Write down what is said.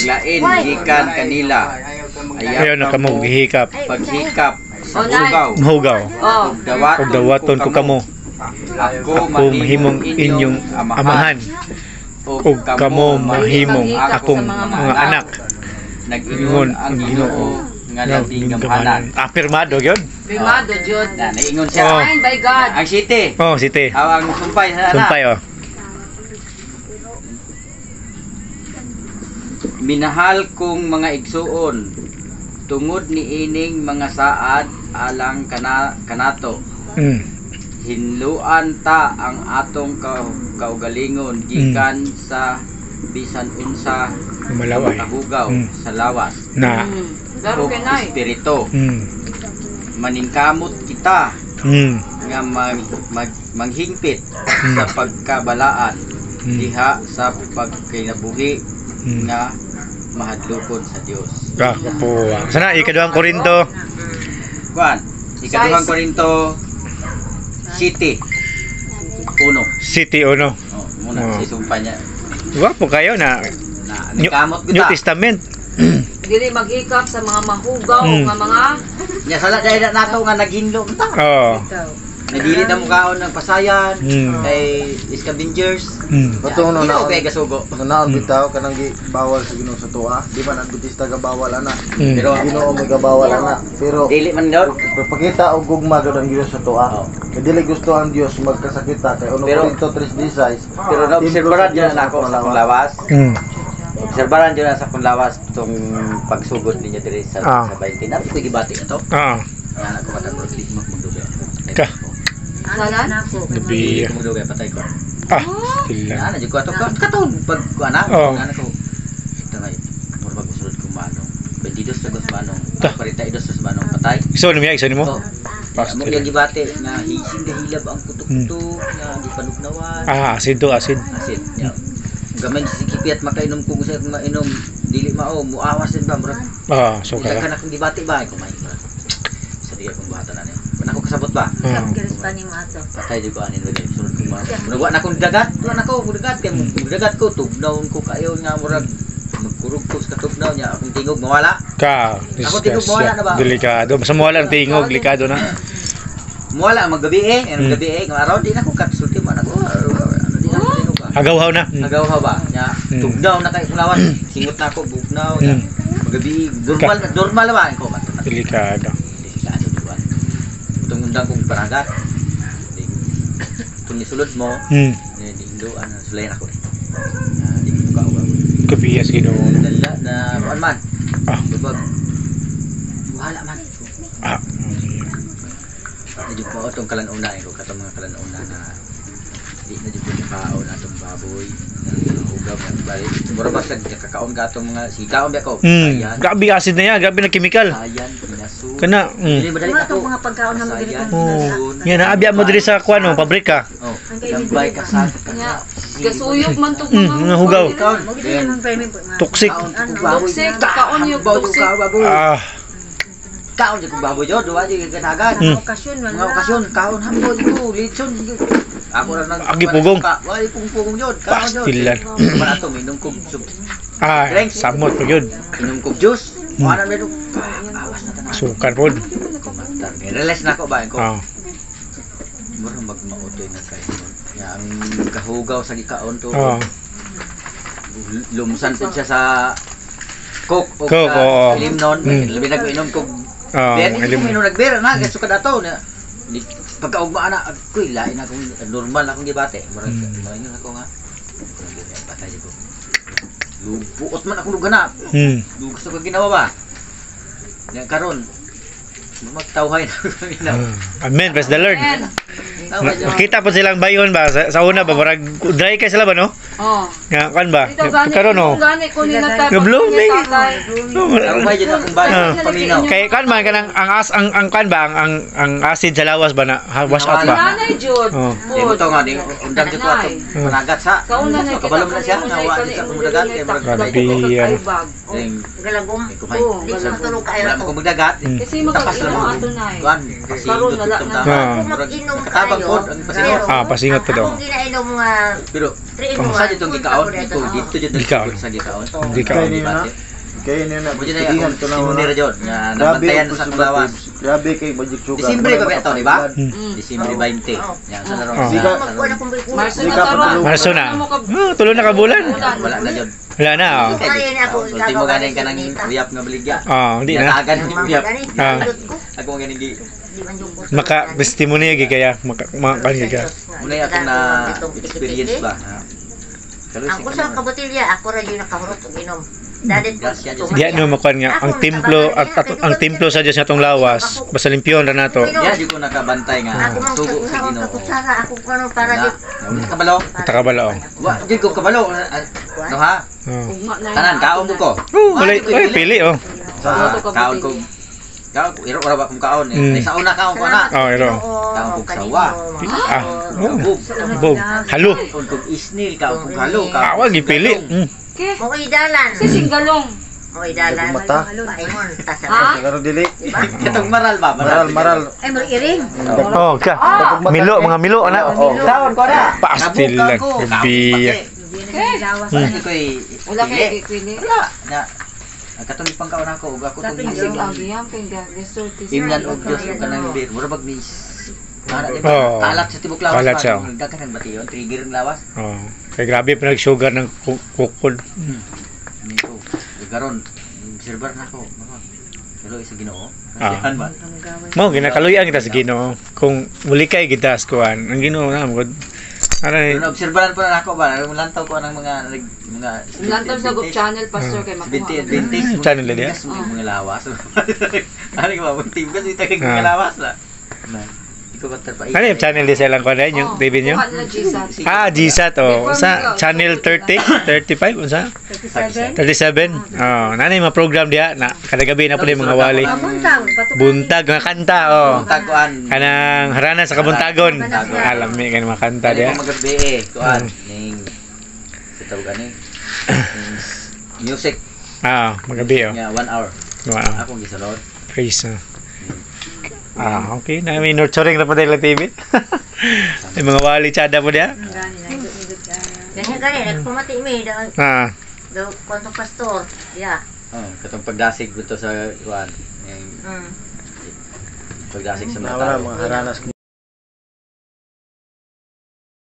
maglain gikan kanila. Ayaw na kamo gihikap. Paghikap sa hugaw. Hugaw. Oh. Ug dawaton ko kamo. Ako Mahimong inyong amahan. Ug kamo mahimong akong mga anak. Nag-ingon ang Ginoo nga labing gamanan. Afirmado gyud. Primado, Jud. Naingon siya. Oh. Signed by God. Ang city. Oh, site. Ang sumpay sa anak. Sumpay oh. Minahal kong mga igsuon, tungod ni ining mga saad alang kanato. Hinluan ta ang atong kaugalingon gikan sa bisan unsa Malaway. kahugaw sa lawas Na. Laro o kanay. espiritu. Maningkamot kita nga manghingpit sa pagkabalaan diha sa pagkinabuhi nga mahadlokon sa Dios. Po. Sana ikaduhang Korinto. Kuan, ikaduhang Korinto City 1. City uno. Oh, muna si sumpa niya. Wapo kayo na Ningkamot New kita. Testament. Dili maghikap sa mga mahugaw nga mga Nya sala dai nato nga naghinlo ta. Oh. Nagili na mo kaon ng pasayan kay scavengers. Katong no na Kay gasugo. naon bitaw kanang bawal sa Ginoo sa tuwa. Di man adventista ga bawal ana. Pero Ginoo may bawal ana. Pero dili man daw. pagpakita og gugma gud ang Ginoo sa tuwa. Oh. Kay dili gusto ang Dios magkasakita kay uno Pero- Korinto 3:16. Pero na-obserbaran dyan na ako sa akong lawas. Obserbaran dyan na sa akong lawas itong pagsugod ninyo diri sa 20. Nabi ko gibati na to. Ah. Yan ako matangkot lig magduga. Ka. salan. Gabi. Magduga patay ko. Ah. Sila. Ana jud ko ato katon pag ana Oh. ana ko. Ito ngay mura magsulod ko manong. Bendidos sa gus manong. Ta. Parita idos sa manong patay. Iso nimo, iso nimo. Oh. Pastor. Mo yung gibati nga hising dahilab ang kutok-kutok nga di panugnawan. Ah, acid to, acid. Asin. Gamay si kipi at makainom kung gusto kong mainom dili mao muawas din ba murag Ah, so isa ka. ka na kung gibati ba ko may murag sa diya kong bata na niya ako kasabot ba patay di ko anin wala sunod ko murag wa na kong dagat wa na ko dagat kay dagat ko tugnaw ko kayo nga murag magkurog ko sa tugnaw niya akong tingog mawala Ka. Ako tingog mawala na ba? Delikado. Basta mawala ang tingog, delikado na. mawala maggabi ang gabi nga araw di na ko katsulti man ako ano di na ko tingog ba Hagaw-haw na. nagaw ba nya tugnaw na kay kulawan singot na ako bugnaw nya magabi normal ba ko man Delikado. delikado di ba utong undang kong paragat kung nisulod mo di indoan sulayan ako di ko kauwa Kabiyas Ginoo. dala na kuan man Ah. bubag wala man Ah. medyo po itong kalanuna ko katong mga kalanuna na di na dito kaon atong baboy ugab ng balik mura ba sa kakaon ka atong mga sikaon ba ko ayan Grabe acid na yan, grabe na chemical. ayan pinaso Kana. dili madali ako mga pagkaon na ayan Oh. Yan naabya mo diri sa kuan mo, pabrika. oh gambay ka sa Nya gasuyok man to Mga hugaw. Toxic. Toxic, kaon yung toxic. Ah. kaon di ko baboy yo duwa di kanagan mga okasyon kaon hambo dito litson ako ra nang Agi pugong. wali pugong yun kaon yun Pastilan. man ato minum kog soup Ah, samot pa yun. minum kog juice wala medo awas na tanan Sukar po. relax na ako ba ko Ah. mura magmautoy na kayo ya ang kahugaw sa gikaon to Ah. lumsan po siya sa coke o Coke, oo. sa limnon labi na ko inom kog Ah, beer hindi ko limon. inom nagbera na kasi kada taon na pagkaugma na ako'y lain akong normal akong gibate murag mayon ako nga patay ko lubuot man ako lugana gusto ko ginawa ba nga karon magtawhay na ako ginawa Amen, praise the Lord. Amen. Nakita po silang bayon ba sa una ba parang dry kay sila ba no? Oh. Nga kan ba? Dito gani Karon no. gani ko ni natay. Nga blooming. tawhay dyan akong bayan paminaw Kay kan man kanang ang kan ba ang acid sa lawas ba na wash out ba? Nanay jud. Oh. di mo to nga di undang dito ato panagat sa Kauna na kabalom na siya nawa di sa akong dagat kay murag Grabe yan. Galagom. kumay Di sa tulog kayo wala mo kong magdagat Kasi tapas magkainom lang ato na. kuan kasi Karon wala gutom na. tama murag katabang pod ang pasingot. Pasingot pa daw. Akong ginainom nga Pero 3 in kung 1. sa ditong gikaon, ito dito jud Gikaon. sa gikaon. Gikaon. Kaya niyo na. Mo jud ay Tingnan ko na ako una. jud nga Grabe nabantayan ang sa lawas. Grabe kay Magic Sugar. Disimbre ko ba ito, di ba? Hmm. Disimbre 20. Yan sa laro. Oh. Magkuha na kong bikuha. Marso Di na ka taron. pa- Marso na. Tulo na ka bulan. Wala na jud. Wala na, oh. Kaya na ako Ultimo ganing ka nang uyap nga baligya. Hindi na. Natagan yung uyap. Ah. Ako nga ganing gi Maka-testimony kaya makakangi ka. Muna ako na experience ba. Pero Ako sa kabotilya, ako ra yun nakahurot og inom. Dalit ko. Diya no makuan nga ang templo at ang templo sa Dios natong lawas basta limpyon ra nato. ya di ko nakabantay nga Ako mang sugo sa sa Ginoo. kutsara, ako kuno para Na, di kabalo. Takabalo. Wa di ko kabalo. No ha? Oh. Tanan kaon mo ko. Wala pili oh. Kaon ko. Kaon ko iro ra ba kung kaon eh. Mm. Sa una kaon ko na. Oh, iro. Kaon ko sawa. Oh. Bob. Halo. Kaon ko isnil, kaon ko halo, Awag gipili. mo idalan. Si Singgalong. Mo idalan. Mata. Paingon ta sa. Ha? Pero dili. Katong maral ba? Maral. Ay mo iring. Oh, ka. Milo, mga milo ana. Kaon ko na. Pastil lang. Biya. Hindi ko Wala kay gipili. Wala. Na. Katong ipang kaon ako ug ako tong Sige, isig. agiyam kay gasulti. Imnan og Dios ug kanang bir. Mura bag ni Oh. kalat sa tibok lawas. Kalat siya. Dagkan ang bation, trigger ang lawas. Oh. Kay grabe pa nag-sugar ng kukul. Nito. Garon. Server na ako. Pero isa Ginoo. Ah. Kasihan ba? Mo ginakaluyan kita sa Ginoo. Kung muli kay kita sa kuan, ang Ginoo na mo. Ano Pero naobserbahan pa na ako ba? Lantaw ko ng mga Lantaw sa group channel pastor kay makuha. 20 Channel dia. Mga lawas. Ano ba? Team kasi tagag mga lawas na. Ikaw ba terpa? Ano yung channel di silang kuan yung TV nyo? Kuha na GSAT. GSAT oh. Sa channel 30, 35 unsa? 37. Oh, nanay mga program dia na kada gabi na pala yung mga wali. Buntag nga kanta oh. Taguan. Kanang harana sa kabuntagon. Alam mi kan mga kanta dia. Magabi eh. Kuan ning sa tawag ani. Music Magabi oh. nga 1 hour. Wow. Akong gisunod. Praise. Okay. Na may nurturing na pa dahil TV. May mga wali tsada po dia. Ganyan gani nagpumati mi daw daw konto pastor. Ya. Katong pagdasig dito sa kuan. Pagdasig sa Wala mga mga haranas.